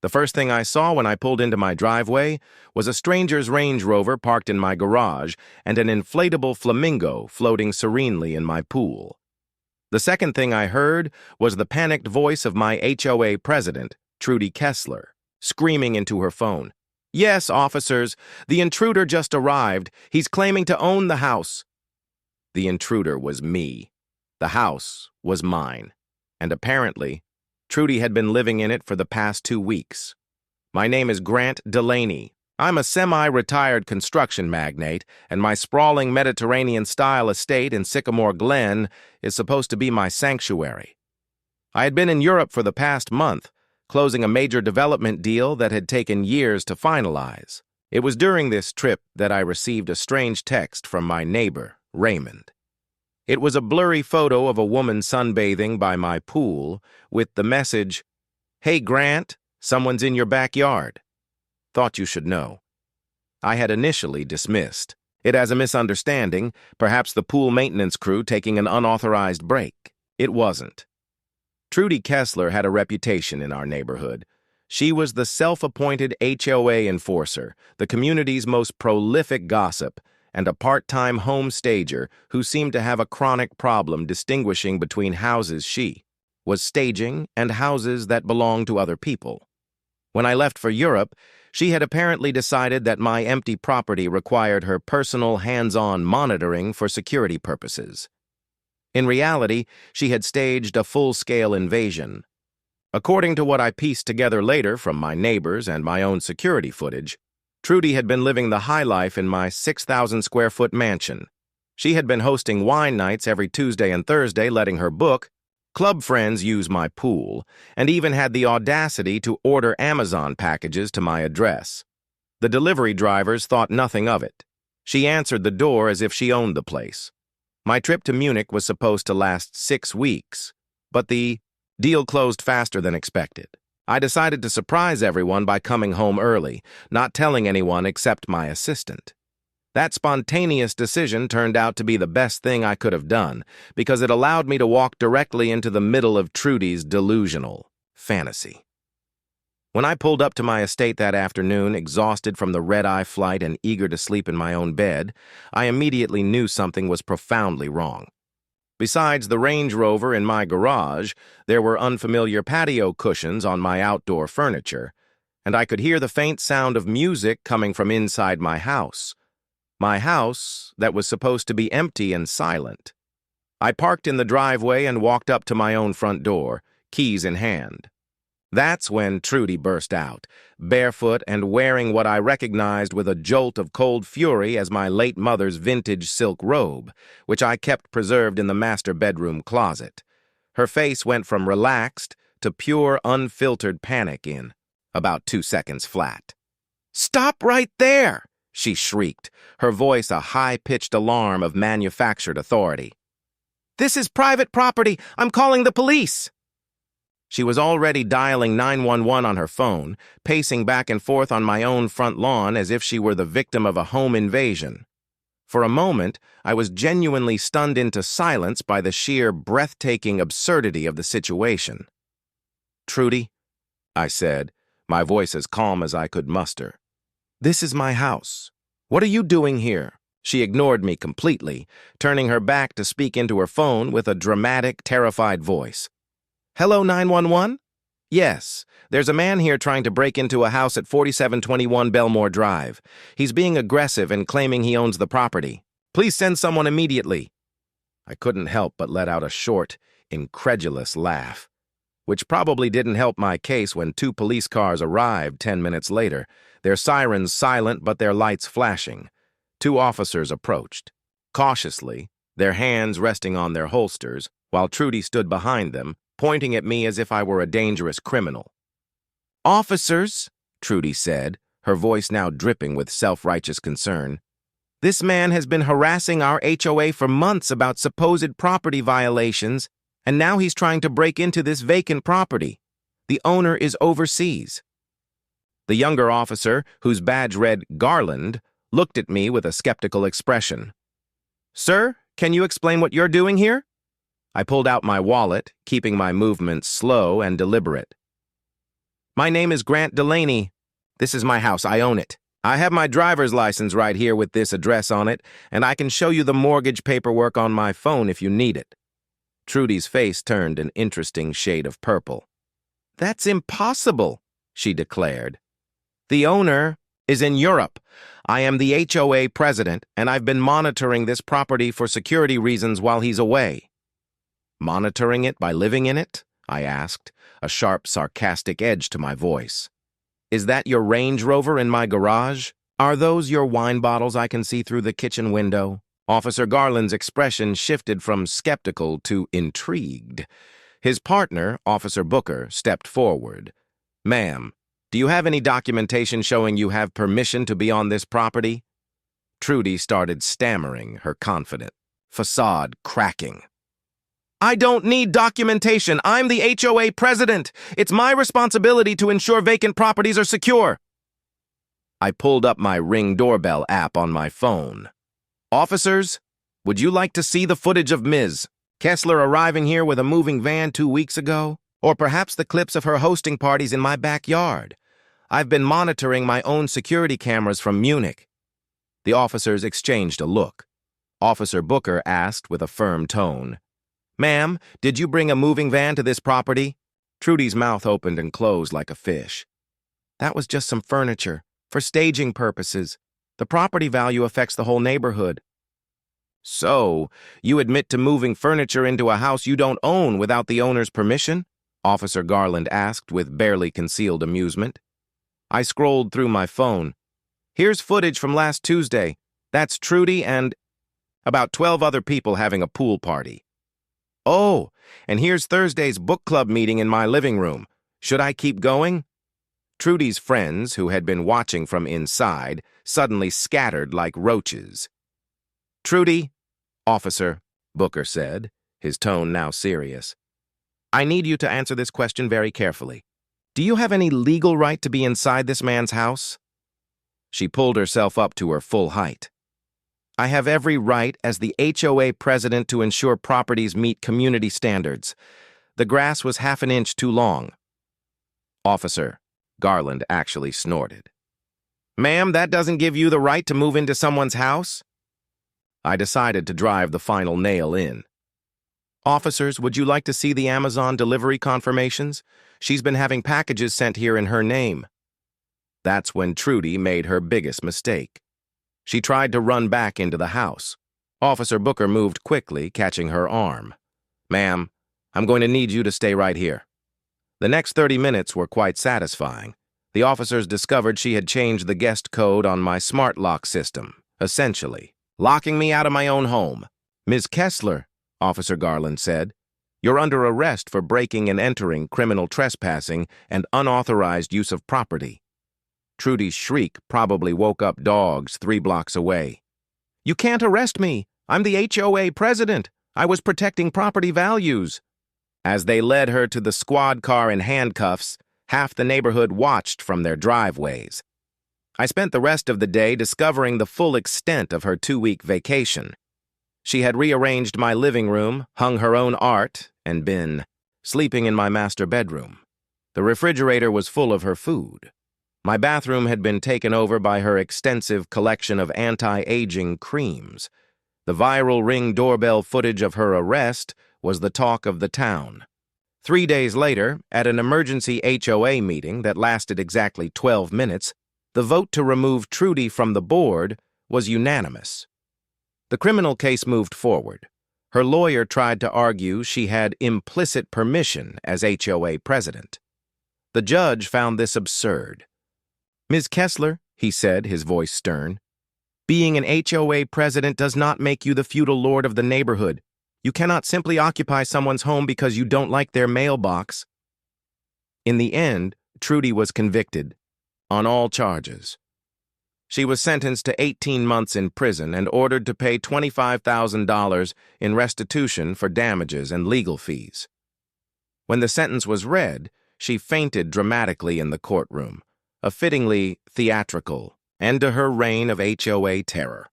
The first thing I saw when I pulled into my driveway was a stranger's Range Rover parked in my garage and an inflatable flamingo floating serenely in my pool. The second thing I heard was the panicked voice of my HOA president, Trudy Kessler, screaming into her phone. "Yes, officers, the intruder just arrived. He's claiming to own the house." The intruder was me. The house was mine. And apparently, Trudy had been living in it for the past 2 weeks. My name is Grant Delaney. I'm a semi-retired construction magnate, and my sprawling Mediterranean-style estate in Sycamore Glen is supposed to be my sanctuary. I had been in Europe for the past month, closing a major development deal that had taken years to finalize. It was during this trip that I received a strange text from my neighbor, Raymond. It was a blurry photo of a woman sunbathing by my pool with the message, "Hey Grant, someone's in your backyard. Thought you should know." I had initially dismissed it as a misunderstanding, perhaps the pool maintenance crew taking an unauthorized break. It wasn't. Trudy Kessler had a reputation in our neighborhood. She was the self-appointed HOA enforcer, the community's most prolific gossip, and a part-time home stager who seemed to have a chronic problem distinguishing between houses she was staging and houses that belonged to other people. When I left for Europe, she had apparently decided that my empty property required her personal hands-on monitoring for security purposes. In reality, she had staged a full-scale invasion. According to what I pieced together later from my neighbors and my own security footage, Trudy had been living the high life in my 6,000-square-foot mansion. She had been hosting wine nights every Tuesday and Thursday, letting her book, club friends use my pool, and even had the audacity to order Amazon packages to my address. The delivery drivers thought nothing of it. She answered the door as if she owned the place. My trip to Munich was supposed to last 6 weeks, but the deal closed faster than expected. I decided to surprise everyone by coming home early, not telling anyone except my assistant. That spontaneous decision turned out to be the best thing I could have done, because it allowed me to walk directly into the middle of Trudy's delusional fantasy. When I pulled up to my estate that afternoon, exhausted from the red-eye flight and eager to sleep in my own bed, I immediately knew something was profoundly wrong. Besides the Range Rover in my garage, there were unfamiliar patio cushions on my outdoor furniture, and I could hear the faint sound of music coming from inside my house. My house that was supposed to be empty and silent. I parked in the driveway and walked up to my own front door, keys in hand. That's when Trudy burst out, barefoot and wearing what I recognized with a jolt of cold fury as my late mother's vintage silk robe, which I kept preserved in the master bedroom closet. Her face went from relaxed to pure, unfiltered panic in about 2 seconds flat. "Stop right there!" she shrieked, her voice a high-pitched alarm of manufactured authority. "This is private property! I'm calling the police!" She was already dialing 911 on her phone, pacing back and forth on my own front lawn as if she were the victim of a home invasion. For a moment, I was genuinely stunned into silence by the sheer, breathtaking absurdity of the situation. "Trudy," I said, my voice as calm as I could muster, "this is my house. What are you doing here?" She ignored me completely, turning her back to speak into her phone with a dramatic, terrified voice. "Hello, 911? Yes, there's a man here trying to break into a house at 4721 Belmore Drive. He's being aggressive and claiming he owns the property. Please send someone immediately." I couldn't help but let out a short, incredulous laugh, which probably didn't help my case when 2 police cars arrived 10 minutes later, their sirens silent but their lights flashing. 2 officers approached, cautiously, their hands resting on their holsters, while Trudy stood behind them, pointing at me as if I were a dangerous criminal. "Officers," Trudy said, her voice now dripping with self-righteous concern, "this man has been harassing our HOA for months about supposed property violations, and now he's trying to break into this vacant property. The owner is overseas." The younger officer, whose badge read Garland, looked at me with a skeptical expression. "Sir, can you explain what you're doing here?" I pulled out my wallet, keeping my movements slow and deliberate. My name is Grant Delaney. This is my house. I own it. I have my driver's license right here with this address on it, and I can show you the mortgage paperwork on my phone if you need it. Trudy's face turned an interesting shade of purple. That's impossible, she declared. The owner is in Europe. I am the HOA president, and I've been monitoring this property for security reasons while he's away. Monitoring it by living in it? I asked, a sharp, sarcastic edge to my voice. Is that your Range Rover in my garage? Are those your wine bottles I can see through the kitchen window? Officer Garland's expression shifted from skeptical to intrigued. His partner, Officer Booker, stepped forward. Ma'am, do you have any documentation showing you have permission to be on this property? Trudy started stammering, her confident facade cracking. I don't need documentation. I'm the HOA president. It's my responsibility to ensure vacant properties are secure. I pulled up my Ring doorbell app on my phone. Officers, would you like to see the footage of Ms. Kessler arriving here with a moving van 2 weeks ago? Or perhaps the clips of her hosting parties in my backyard? I've been monitoring my own security cameras from Munich. The officers exchanged a look. Officer Booker asked with a firm tone, Ma'am, did you bring a moving van to this property? Trudy's mouth opened and closed like a fish. That was just some furniture, for staging purposes. The property value affects the whole neighborhood. So, you admit to moving furniture into a house you don't own without the owner's permission? Officer Garland asked with barely concealed amusement. I scrolled through my phone. Here's footage from last Tuesday. That's Trudy and about 12 other people having a pool party. Oh, and here's Thursday's book club meeting in my living room. Should I keep going? Trudy's friends, who had been watching from inside, suddenly scattered like roaches. Trudy, Officer, Booker said, his tone now serious. I need you to answer this question very carefully. Do you have any legal right to be inside this man's house? She pulled herself up to her full height. I have every right as the HOA president to ensure properties meet community standards. The grass was half an inch too long. Officer, Garland actually snorted. Ma'am, that doesn't give you the right to move into someone's house? I decided to drive the final nail in. Officers, would you like to see the Amazon delivery confirmations? She's been having packages sent here in her name. That's when Trudy made her biggest mistake. She tried to run back into the house. Officer Booker moved quickly, catching her arm. Ma'am, I'm going to need you to stay right here. The next 30 minutes were quite satisfying. The officers discovered she had changed the guest code on my smart lock system, essentially, locking me out of my own home. Ms. Kessler, Officer Garland said, you're under arrest for breaking and entering, criminal trespassing, and unauthorized use of property. Trudy's shriek probably woke up dogs 3 blocks away. You can't arrest me. I'm the HOA president. I was protecting property values. As they led her to the squad car in handcuffs, half the neighborhood watched from their driveways. I spent the rest of the day discovering the full extent of her 2-week vacation. She had rearranged my living room, hung her own art, and been sleeping in my master bedroom. The refrigerator was full of her food. My bathroom had been taken over by her extensive collection of anti-aging creams. The viral Ring doorbell footage of her arrest was the talk of the town. 3 days later, at an emergency HOA meeting that lasted exactly 12 minutes, the vote to remove Trudy from the board was unanimous. The criminal case moved forward. Her lawyer tried to argue she had implicit permission as HOA president. The judge found this absurd. Ms. Kessler, he said, his voice stern, being an HOA president does not make you the feudal lord of the neighborhood. You cannot simply occupy someone's home because you don't like their mailbox. In the end, Trudy was convicted on all charges. She was sentenced to 18 months in prison and ordered to pay $25,000 in restitution for damages and legal fees. When the sentence was read, she fainted dramatically in the courtroom, a fittingly theatrical end to her reign of HOA terror.